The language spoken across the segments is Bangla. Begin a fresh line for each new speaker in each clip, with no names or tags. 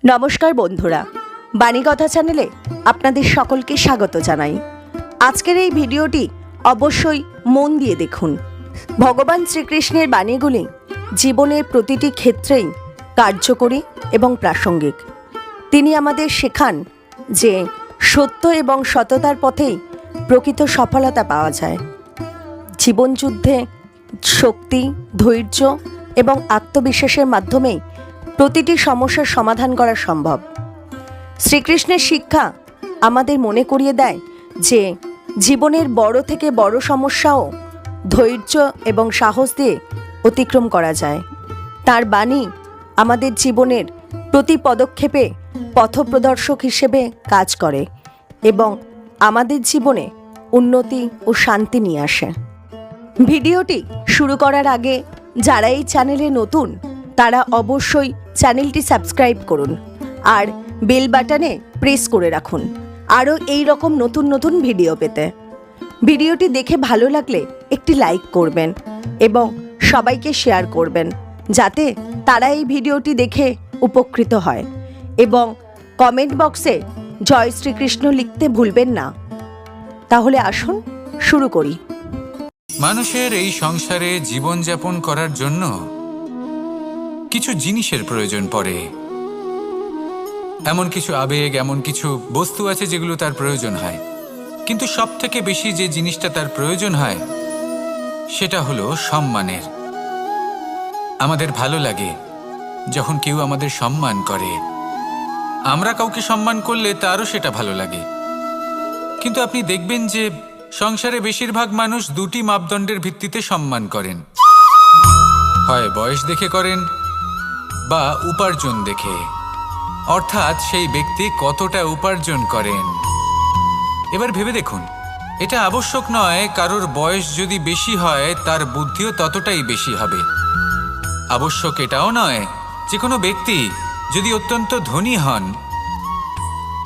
নমস্কার বন্ধুরা, বাণীকথা চ্যানেলে আপনাদের সকলকে স্বাগত জানাই। আজকের এই ভিডিওটি অবশ্যই মন দিয়ে দেখুন। ভগবান শ্রীকৃষ্ণের বাণীগুলি জীবনের প্রতিটি ক্ষেত্রেই কার্যকরী এবং প্রাসঙ্গিক। তিনি আমাদের শেখান যে সত্য এবং সততার পথেই প্রকৃত সফলতা পাওয়া যায়। জীবনযুদ্ধে শক্তি, ধৈর্য এবং আত্মবিশ্বাসের মাধ্যমেই প্রতিটি সমস্যার সমাধান করা সম্ভব। শ্রীকৃষ্ণের শিক্ষা আমাদের মনে করিয়ে দেয় যে জীবনের বড় থেকে বড় সমস্যাও ধৈর্য এবং সাহস দিয়ে অতিক্রম করা যায়। তার বাণী আমাদের জীবনের প্রতি পদক্ষেপে পথপ্রদর্শক হিসেবে কাজ করে এবং আমাদের জীবনে উন্নতি ও শান্তি নিয়ে আসে। ভিডিওটি শুরু করার আগে যারা এই চ্যানেলে নতুন তারা অবশ্যই চ্যানেলটি সাবস্ক্রাইব করুন আর বেল বাটনে প্রেস করে রাখুন আরও এই রকম নতুন নতুন ভিডিও পেতে। ভিডিওটি দেখে ভালো লাগলে একটি লাইক করবেন এবং সবাইকে শেয়ার করবেন যাতে তারা এই ভিডিওটি দেখে উপকৃত হয়, এবং কমেন্ট বক্সে জয় শ্রীকৃষ্ণ লিখতে ভুলবেন না। তাহলে আসুন শুরু করি।
মানুষের এই সংসারে জীবনযাপন করার জন্য কিছু জিনিসের প্রয়োজন পড়ে। এমন কিছু আবেগ, এমন কিছু বস্তু আছে যেগুলো তার প্রয়োজন হয়, কিন্তু সব থেকে বেশি যে জিনিসটা তার প্রয়োজন হয় সেটা হলো সম্মানের। আমাদের ভালো লাগে যখন কেউ আমাদের সম্মান করে। আমরা কাউকে সম্মান করলে তারও সেটা ভালো লাগে। কিন্তু আপনি দেখবেন যে সংসারে বেশিরভাগ মানুষ দুটি মাপদণ্ডের ভিত্তিতে সম্মান করেন, হয় বয়স দেখে করেন বা উপার্জন দেখে, অর্থাৎ সেই ব্যক্তি কতটা উপার্জন করেন। এবার ভেবে দেখুন, এটা আবশ্যক নয় কারোর বয়স যদি বেশি হয় তার বুদ্ধিও ততটাই বেশি হবে। আবশ্যক এটাও নয় যে কোনো ব্যক্তি যদি অত্যন্ত ধনী হন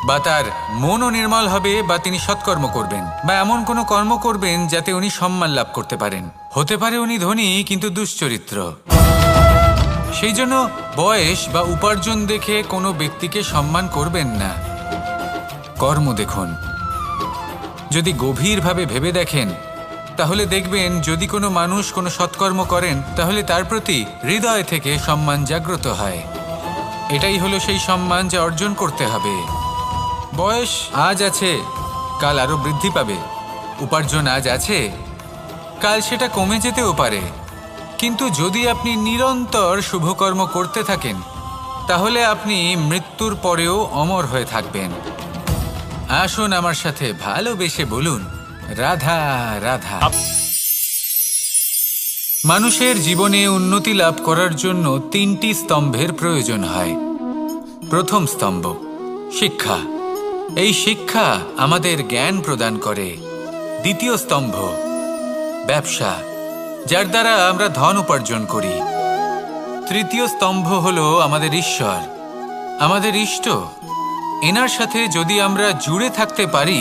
বা তার মনও নির্মল হবে বা তিনি সৎকর্ম করবেন বা এমন কোনো কর্ম করবেন যাতে উনি সম্মান লাভ করতে পারেন। হতে পারে উনি ধনী কিন্তু দুশ্চরিত্র। সেই জন্য বয়স বা উপার্জন দেখে কোনো ব্যক্তিকে সম্মান করবেন না, কর্ম দেখুন। যদি গভীরভাবে ভেবে দেখেন তাহলে দেখবেন যদি কোনো মানুষ কোনো সৎকর্ম করেন তাহলে তার প্রতি হৃদয় থেকে সম্মান জাগ্রত হয়। এটাই হলো সেই সম্মান যা অর্জন করতে হবে। বয়স আজ আছে, কাল আরও বৃদ্ধি পাবে। উপার্জন আজ আছে, কাল সেটা কমে যেতেও পারে। কিন্তু যদি আপনি নিরন্তর শুভকর্ম করতে থাকেন তাহলে আপনি মৃত্যুর পরেও অমর হয়ে থাকবেন। আসুন আমার সাথে ভালোবেসে বলুন, রাধা রাধা। মানুষের জীবনে উন্নতি লাভ করার জন্য তিনটি স্তম্ভের প্রয়োজন হয়। প্রথম স্তম্ভ শিক্ষা। এই শিক্ষা আমাদের জ্ঞান প্রদান করে। দ্বিতীয় স্তম্ভ ব্যবসা, যার দ্বারা আমরা ধন উপার্জন করি। তৃতীয় স্তম্ভ হলো আমাদের ঈশ্বর, আমাদের ইষ্ট। এনার সাথে যদি আমরা জুড়ে থাকতে পারি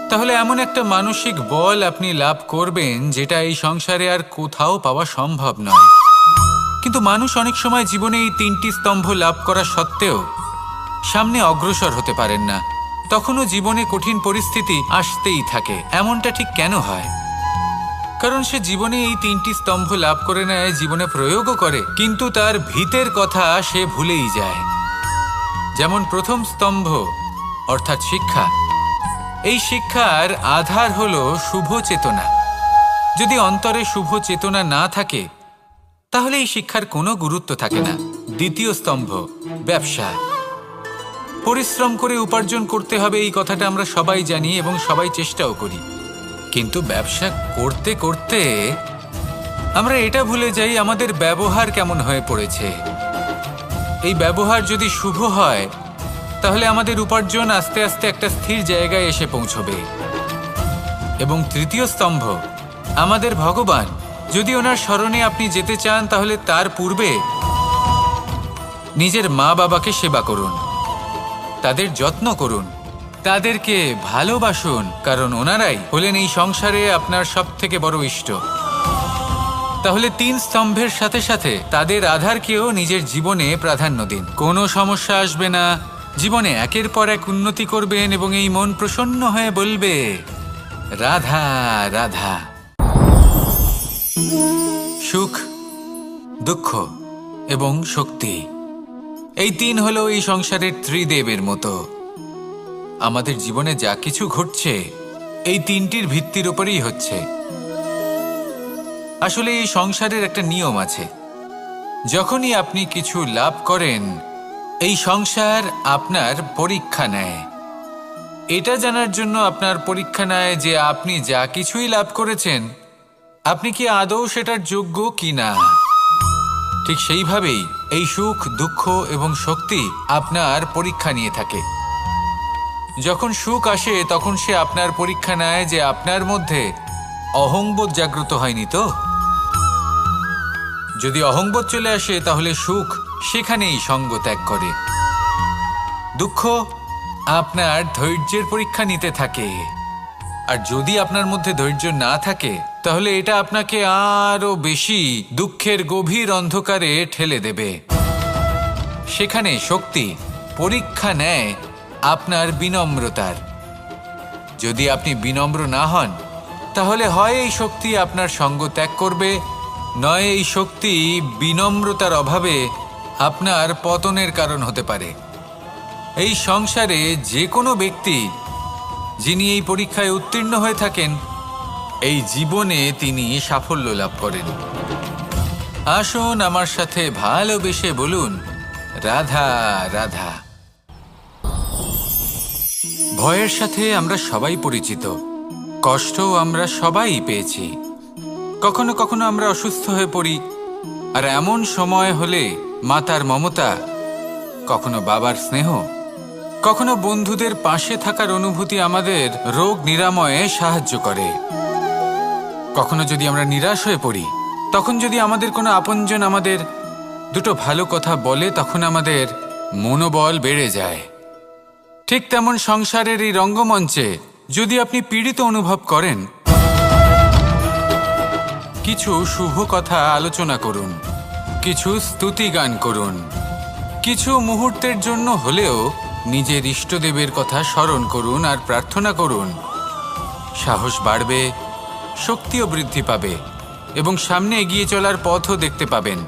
তাহলে এমন একটা মানসিক বল আপনি লাভ করবেন যেটা এই সংসারে আর কোথাও পাওয়া সম্ভব নয়। কিন্তু মানুষ অনেক সময় জীবনে এই তিনটি স্তম্ভ লাভ করা সত্ত্বেও সামনে অগ্রসর হতে পারেন না। তখনও জীবনে কঠিন পরিস্থিতি আসতেই থাকে। এমনটা ঠিক কেন হয়? কারণ সে জীবনে এই তিনটি স্তম্ভ লাভ করে নেয়, জীবনে প্রয়োগও করে, কিন্তু তার ভিতের কথা সে ভুলেই যায়। যেমন প্রথম স্তম্ভ অর্থাৎ শিক্ষা। এই শিক্ষার আধার হলো শুভ চেতনা। যদি অন্তরে শুভ চেতনা না থাকে তাহলে এই শিক্ষার কোনো গুরুত্ব থাকে না। দ্বিতীয় স্তম্ভ ব্যবসা। পরিশ্রম করে উপার্জন করতে হবে, এই কথাটা আমরা সবাই জানি এবং সবাই চেষ্টাও করি। কিন্তু ব্যবসা করতে করতে আমরা এটা ভুলে যাই আমাদের ব্যবহার কেমন হয়ে পড়েছে। এই ব্যবহার যদি শুভ হয় তাহলে আমাদের উপার্জন আস্তে আস্তে একটা স্থির জায়গায় এসে পৌঁছবে। এবং তৃতীয় স্তম্ভ আমাদের ভগবান। যদি ওনার স্মরণে আপনি যেতে চান তাহলে তার পূর্বে নিজের মা বাবাকে সেবা করুন, তাদের যত্ন করুন, তাদেরকে ভালোবাসুন, কারণ ওনারাই হলেন এই সংসারে আপনার সব থেকে বড় ইষ্ট। তাহলে 3 স্তম্ভের সাথে সাথে তাদের আধারকেও নিজের জীবনে প্রাধান্য দিন। কোনো সমস্যা আসবে না, জীবনে একের পর এক উন্নতি করবেন এবং এই মন প্রসন্ন হয়ে বলবে রাধা রাধা। সুখ, দুঃখ এবং শক্তি, এই 3 হলো এই সংসারের ত্রিদেবের মতো। আমাদের জীবনে যা কিছু ঘটছে এই 3টির ভিত্তির উপরেই হচ্ছে। আসলে এই সংসারের একটা নিয়ম আছে, যখনই আপনি কিছু লাভ করেন এই সংসার আপনার পরীক্ষা নেয়। এটা জানার জন্য আপনার পরীক্ষা নেয় যে আপনি যা কিছুই লাভ করেছেন আপনি কি আদৌ সেটার যোগ্য কি না। ঠিক সেইভাবেই এই সুখ, দুঃখ এবং শক্তি আপনার পরীক্ষা নিয়ে থাকে। যখন সুখ আসে তখন সে আপনার পরীক্ষা নেয় যে আপনার মধ্যে অহংবোধ জাগ্রত হয়নি তো। যদি অহংবোধ চলে আসে তাহলে সুখ সেখানেই সঙ্গ ত্যাগ করে। দুঃখ আপনার ধৈর্যের পরীক্ষা নিতে থাকে, আর যদি আপনার মধ্যে ধৈর্য না থাকে তাহলে এটা আপনাকে আরো বেশি দুঃখের গভীর অন্ধকারে ঠেলে দেবে। সেখানে শক্তি পরীক্ষা নেয় আপনার বিনম্রতার। যদি আপনি বিনম্র না হন তাহলে হয় এই শক্তি আপনার সঙ্গ ত্যাগ করবে, নয় এই শক্তি বিনম্রতার অভাবে আপনার পতনের কারণ হতে পারে। এই সংসারে যে কোনো ব্যক্তি যিনি এই পরীক্ষায় উত্তীর্ণ হয়ে থাকেন এই জীবনে তিনি সাফল্য লাভ করেন। আসুন আমার সাথে ভালোবেসে বলুন রাধা রাধা। ভয়ের সাথে আমরা সবাই পরিচিত, কষ্টও আমরা সবাই পেয়েছি। কখনো কখনো আমরা অসুস্থ হয়ে পড়ি, আর এমন সময় হলে মাতার মমতা, কখনো বাবার স্নেহ, কখনো বন্ধুদের পাশে থাকার অনুভূতি আমাদের রোগ নিরাময়ে সাহায্য করে। কখনো যদি আমরা নিরাশ হয়ে পড়ি, তখন যদি আমাদের কোনো আপনজন আমাদের দুটো ভালো কথা বলে তখন আমাদের মনোবল বেড়ে যায়। ঠিক তেমন সংসারের এই রঙ্গমঞ্চে যদি আপনি পীড়িত অনুভব করেন, কিছু শুভ কথা আলোচনা করুন, কিছু স্তুতি গান করুন, কিছু মুহূর্তের জন্য হলেও নিজের ইষ্টদেবের কথা স্মরণ করুন আর প্রার্থনা করুন। সাহস বাড়বে, শক্তিও বৃদ্ধি পাবে এবং সামনে এগিয়ে চলার পথও দেখতে পাবেন।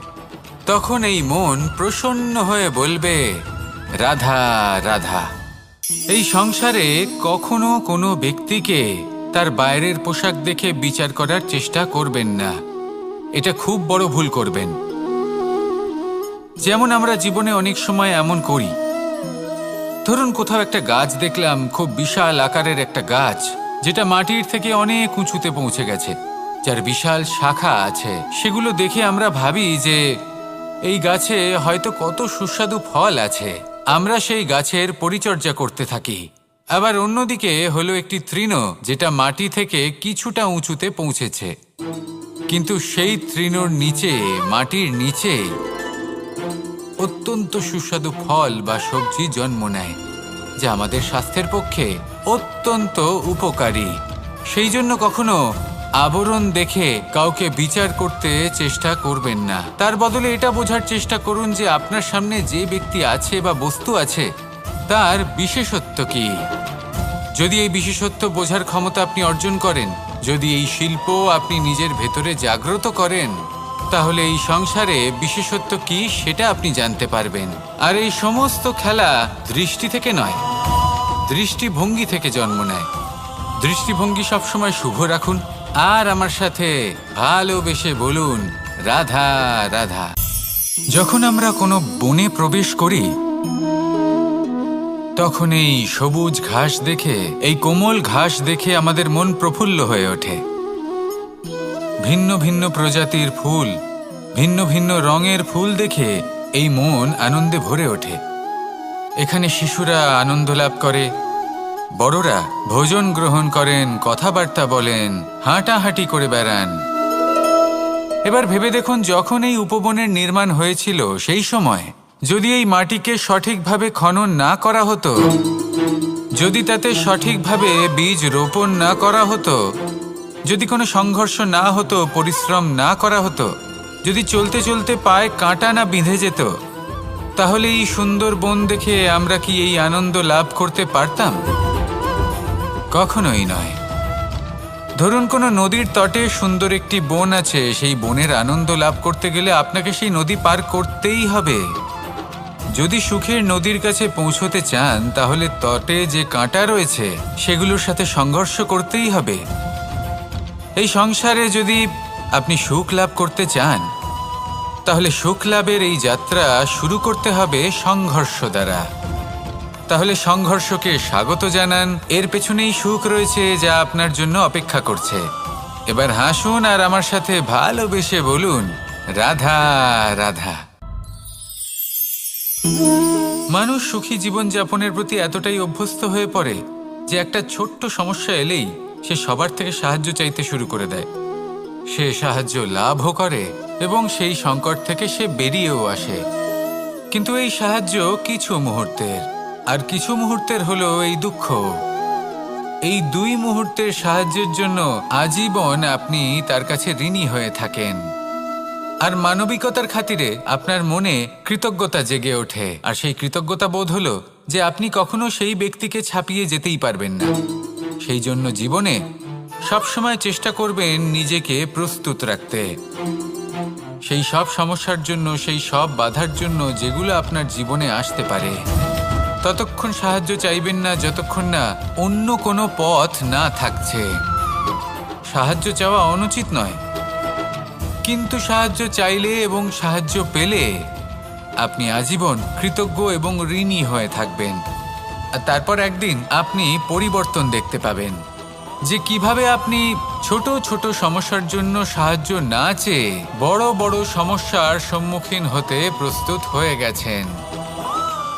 তখন এই মন প্রসন্ন হয়ে বলবে রাধা রাধা। এই সংসারে কখনো কোনো ব্যক্তিকে তার বাইরের পোশাক দেখে বিচার করার চেষ্টা করবেন না, এটা খুব বড় ভুল করবেন। যেমন আমরা জীবনে অনেক সময় এমন করি, ধরুন কোথাও একটা গাছ দেখলাম, খুব বিশাল আকারের একটা গাছ যেটা মাটির থেকে অনেক উঁচুতে পৌঁছে গেছে, যার বিশাল শাখা আছে। সেগুলো দেখে আমরা ভাবি যে এই গাছে হয়তো কত সুস্বাদু ফল আছে, আমরা সেই গাছের পরিচর্যা করতে থাকি। আবার অন্যদিকে হলো একটি তৃণ যেটা মাটি থেকে কিছুটা উঁচুতে পৌঁছেছে, কিন্তু সেই তৃণর নিচে, মাটির নিচে অত্যন্ত সুস্বাদু ফল বা সবজি জন্ম নেয়, যা আমাদের স্বাস্থ্যের পক্ষে অত্যন্ত উপকারী। সেই জন্য কখনো আবরণ দেখে কাউকে বিচার করতে চেষ্টা করবেন না। তার বদলে এটা বোঝার চেষ্টা করুন যে আপনার সামনে যে ব্যক্তি আছে বা বস্তু আছে তার বিশেষত্ব কি। যদি এই বিশেষত্ব বোঝার ক্ষমতা আপনি অর্জন করেন, যদি এই শিল্প আপনি নিজের ভেতরে জাগ্রত করেন, তাহলে এই সংসারে বিশেষত্ব কি সেটা আপনি জানতে পারবেন। আর এই সমস্ত খেলা দৃষ্টি থেকে নয়, দৃষ্টিভঙ্গি থেকে জন্ম নেয়। দৃষ্টিভঙ্গি সবসময় শুভ রাখুন আর আমার সাথে ভালোবেসে বলুন রাধা রাধা। যখন আমরা কোনো বনে প্রবেশ করি তখন এই সবুজ ঘাস দেখে, এই কোমল ঘাস দেখে আমাদের মন প্রফুল্ল হয়ে ওঠে। ভিন্ন ভিন্ন প্রজাতির ফুল, ভিন্ন ভিন্ন রঙের ফুল দেখে এই মন আনন্দে ভরে ওঠে। এখানে শিশুরা আনন্দ লাভ করে, বড়রা ভোজন গ্রহণ করেন, কথাবার্তা বলেন, হাঁটাহাঁটি করে বেড়ান। এবার ভেবে দেখুন, যখন এই উপবনের নির্মাণ হয়েছিল সেই সময় যদি এই মাটিকে সঠিকভাবে খনন না করা হতো, যদি তাতে সঠিকভাবে বীজ রোপণ না করা হতো, যদি কোনো সংঘর্ষ না হতো, পরিশ্রম না করা হতো, যদি চলতে চলতে পায়ে কাঁটা না বিঁধে যেত, তাহলে এই সুন্দর বন দেখে আমরা কি এই আনন্দ লাভ করতে পারতাম? কখনোই নয়। ধরুন কোনো নদীর তটে সুন্দর একটি বন আছে, সেই বনের আনন্দ লাভ করতে গেলে আপনাকে সেই নদী পার করতেই হবে। যদি সুখের নদীর কাছে পৌঁছতে চান, তাহলে তটে যে কাঁটা রয়েছে সেগুলোর সাথে সংঘর্ষ করতেই হবে। এই সংসারে যদি আপনি সুখ লাভ করতে চান, তাহলে সুখ লাভের এই যাত্রা শুরু করতে হবে সংঘর্ষ দ্বারা। তাহলে সংঘর্ষকে স্বাগত জানান, এর পেছনেই সুখ রয়েছে যা আপনার জন্য অপেক্ষা করছে। এবার হাসুন আর আমার সাথে ভালোবেসে বলুন, রাধা রাধা। মানুষ সুখী জীবনযাপনের প্রতি এতটাই অভ্যস্ত হয়ে পড়ে যে একটা ছোট্ট সমস্যা এলেই সে সবার থেকে সাহায্য চাইতে শুরু করে দেয়। সে সাহায্য লাভও করে এবং সেই সংকট থেকে সে বেরিয়েও আসে। কিন্তু এই সাহায্য কিছু মুহূর্তের, আর কিছু মুহূর্তের হলো এই দুঃখ। এই দুই মুহূর্তের সাহায্যের জন্য আজীবন আপনি তার কাছে ঋণী হয়ে থাকেন। আর মানবিকতার খাতিরে আপনার মনে কৃতজ্ঞতা জেগে ওঠে, আর সেই কৃতজ্ঞতা বোধ হলো যে আপনি কখনো সেই ব্যক্তিকে ছাপিয়ে যেতেই পারবেন না। সেই জন্য জীবনে সবসময় চেষ্টা করবেন নিজেকে প্রস্তুত রাখতে সেই সব সমস্যার জন্য, সেই সব বাধার জন্য যেগুলো আপনার জীবনে আসতে পারে। ততক্ষণ সাহায্য চাইবেন না যতক্ষণ না অন্য কোনো পথ না থাকছে। সাহায্য চাওয়া অনুচিত নয়, কিন্তু সাহায্য চাইলে এবং সাহায্য পেলে আপনি আজীবন কৃতজ্ঞ এবং ঋণী হয়ে থাকবেন। আর তারপর একদিন আপনি পরিবর্তন দেখতে পাবেন যে কিভাবে আপনি ছোট ছোট সমস্যার জন্য সাহায্য না চেয়ে বড় বড় সমস্যার সম্মুখীন হতে প্রস্তুত হয়ে গেছেন।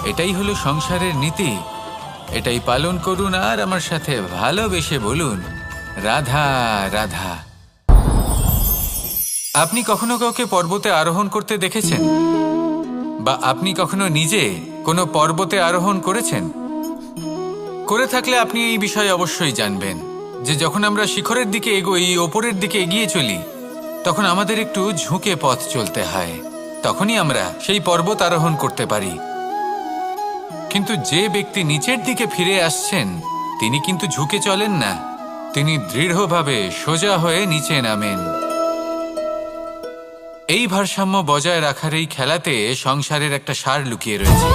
এটাই হলো সংসারের নীতি। এটাই পালন করুন আর আমার সাথে ভালোবেসে বলুন, রাধা রাধা। আপনি কখনো কাউকে পর্বতে আরোহণ করতে দেখেছেন? বা আপনি কখনো নিজে কোনো পর্বতে আরোহণ করেছেন? করে থাকলে আপনি এই বিষয়ে অবশ্যই জানবেন যে যখন আমরা শিখরের দিকে এগোই, ওপরের দিকে এগিয়ে চলি, তখন আমাদের একটু ঝুঁকে পথ চলতে হয়। তখনই আমরা সেই পর্বত আরোহণ করতে পারি। কিন্তু যে ব্যক্তি নিচের দিকে ফিরে আসছেন, তিনি কিন্তু ঝুঁকে চলেন না, তিনি দৃঢ়ভাবে সোজা হয়ে নিচে নামেন। এই ভারসাম্য বজায় রাখার এই খেলাতে সংসারের একটা সার লুকিয়ে রয়েছে।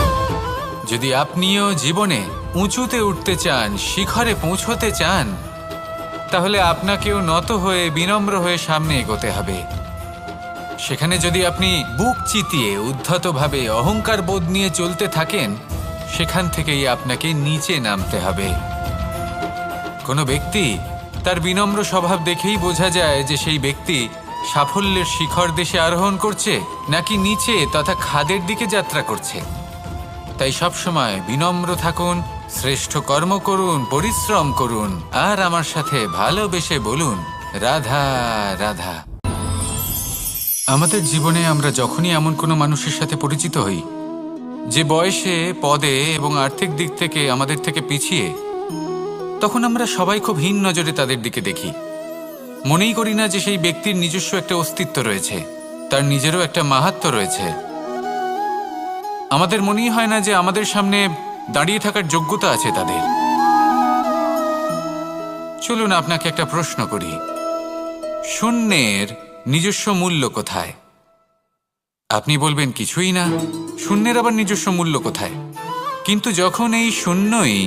যদি আপনিও জীবনে উঁচুতে উঠতে চান, শিখরে পৌঁছতে চান, তাহলে আপনাকেও নত হয়ে বিনম্র হয়ে সামনে এগোতে হবে। সেখানে যদি আপনি বুক চিতিয়ে উদ্ধতভাবে অহংকার বোধ নিয়ে চলতে থাকেন, সেখান থেকেই আপনাকে নিচে নামতে হবে। কোনো ব্যক্তি তার বিনম্র স্বভাব দেখেই বোঝা যায় যে সেই ব্যক্তি সাফল্যের শিখর দেশে আরোহণ করছে নাকি নিচে তথা খাদের দিকে যাত্রা করছে। তাই সবসময় বিনম্র থাকুন, শ্রেষ্ঠ কর্ম করুন, পরিশ্রম করুন আর আমার সাথে ভালোবেসে বলুন, রাধা রাধা। আমাদের জীবনে আমরা যখনই এমন কোনো মানুষের সাথে পরিচিত হই যে বয়সে, পদে এবং আর্থিক দিক থেকে আমাদের থেকে পিছিয়ে, তখন আমরা সবাই খুব হীন নজরে তাদের দিকে দেখি। মনেই করি না যে সেই ব্যক্তির নিজস্ব একটা অস্তিত্ব রয়েছে, তার নিজেরও একটা মাহাত্ম্য রয়েছে। আমাদের মনেই হয় না যে আমাদের সামনে দাঁড়িয়ে থাকার যোগ্যতা আছে তাদের। চলুন আপনাকে একটা প্রশ্ন করি, শূন্যের নিজস্ব মূল্য কোথায়? আপনি বলবেন কিছুই না। শূন্যের আবার নিজস্ব মূল্য কোথায়? কিন্তু যখন এই শূন্যই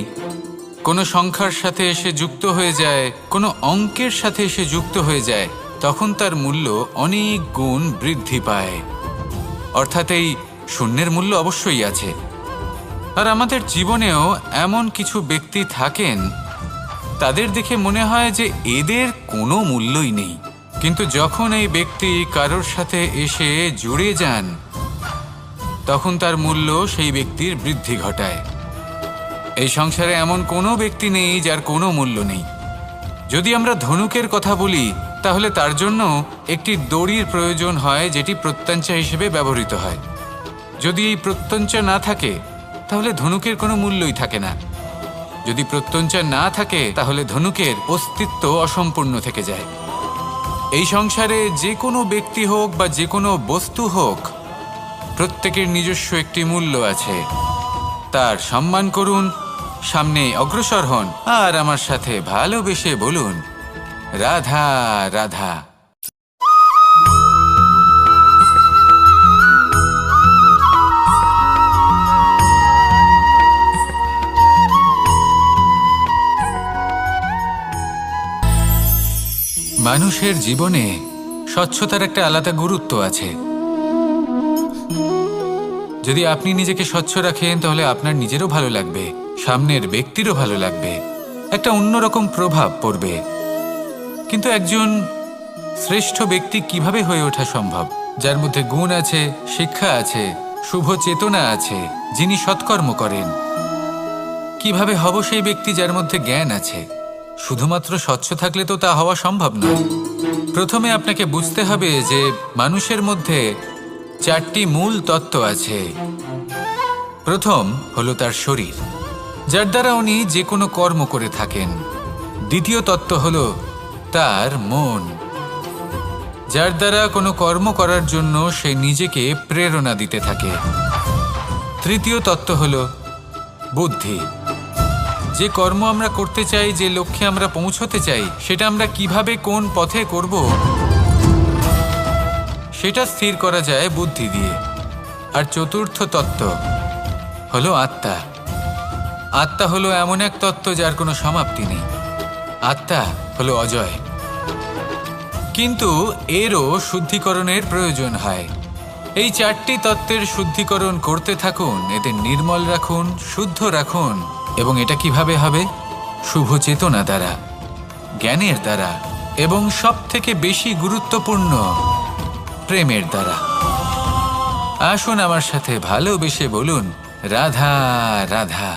কোনো সংখ্যার সাথে এসে যুক্ত হয়ে যায়, কোনো অঙ্কের সাথে এসে যুক্ত হয়ে যায়, তখন তার মূল্য অনেক গুণ বৃদ্ধি পায়। অর্থাৎ এই শূন্যের মূল্য অবশ্যই আছে। আর আমাদের জীবনেও এমন কিছু ব্যক্তি থাকেন, তাদের দেখে মনে হয় যে এদের কোনো মূল্যই নেই। কিন্তু যখন এই ব্যক্তি কারোর সাথে এসে জুড়ে যান, তখন তার মূল্য সেই ব্যক্তির বৃদ্ধি ঘটায়। এই সংসারে এমন কোনো ব্যক্তি নেই যার কোনো মূল্য নেই। যদি আমরা ধনুকের কথা বলি, তাহলে তার জন্য একটি দড়ির প্রয়োজন হয় যেটি প্রত্যঞ্চা হিসেবে ব্যবহৃত হয়। যদি এই প্রত্যঞ্চা না থাকে, তাহলে ধনুকের কোনো মূল্যই থাকে না। যদি প্রত্যঞ্চা না থাকে তাহলে ধনুকের অস্তিত্ব অসম্পূর্ণ থেকে যায়। এই সংসারে যে কোনো ব্যক্তি হোক বা যে কোনো বস্তু হোক, প্রত্যেকের নিজস্ব একটি মূল্য আছে। তার সম্মান করুন, সামনে অগ্রসর হন, আর আমার সাথে ভালোবেসে বলুন, রাধা রাধা। মানুষের জীবনে স্বচ্ছতার একটা আলাদা গুরুত্ব আছে। যদি আপনি নিজেকে স্বচ্ছ রাখেন তাহলে আপনার নিজেরও ভালো লাগবে, সামনের ব্যক্তিরও ভালো লাগবে, একটা অন্যরকম প্রভাব পড়বে। কিন্তু একজন শ্রেষ্ঠ ব্যক্তি কিভাবে হয়ে ওঠা সম্ভব? যার মধ্যে গুণ আছে, শিক্ষা আছে, শুভ চেতনা আছে, যিনি সৎকর্ম করেন। কিভাবে হব সেই ব্যক্তি যার মধ্যে জ্ঞান আছে? শুধুমাত্র স্বচ্ছ থাকলে তো তা হওয়া সম্ভব নয়। প্রথমে আপনাকে বুঝতে হবে যে মানুষের মধ্যে 4টি মূল তত্ত্ব আছে। প্রথম হলো তার শরীর, যার দ্বারা উনি যে কোনো কর্ম করে থাকেন। দ্বিতীয় তত্ত্ব হলো তার মন, যার দ্বারা কোনো কর্ম করার জন্য সে নিজেকে প্রেরণা দিতে থাকে। তৃতীয় তত্ত্ব হলো বুদ্ধি, যে কর্ম আমরা করতে চাই, যে লক্ষ্যে আমরা পৌঁছতে চাই, সেটা আমরা কিভাবে কোন পথে করব সেটা স্থির করা যায় বুদ্ধি দিয়ে। আর চতুর্থ তত্ত্ব হলো আত্মা। আত্মা হলো এমন এক তত্ত্ব যার কোনো সমাপ্তি নেই। আত্মা হলো অজয়। কিন্তু এরও শুদ্ধিকরণের প্রয়োজন হয়। এই 4টি তত্ত্বের শুদ্ধিকরণ করতে থাকুন, এদের নির্মল রাখুন, শুদ্ধ রাখুন। এবং এটা কিভাবে হবে? শুভ চেতনা দ্বারা, জ্ঞানের দ্বারা, এবং সবথেকে বেশি গুরুত্বপূর্ণ প্রেমের দ্বারা। আসুন আমার সাথে ভালোবেসে বলুন, রাধা রাধা।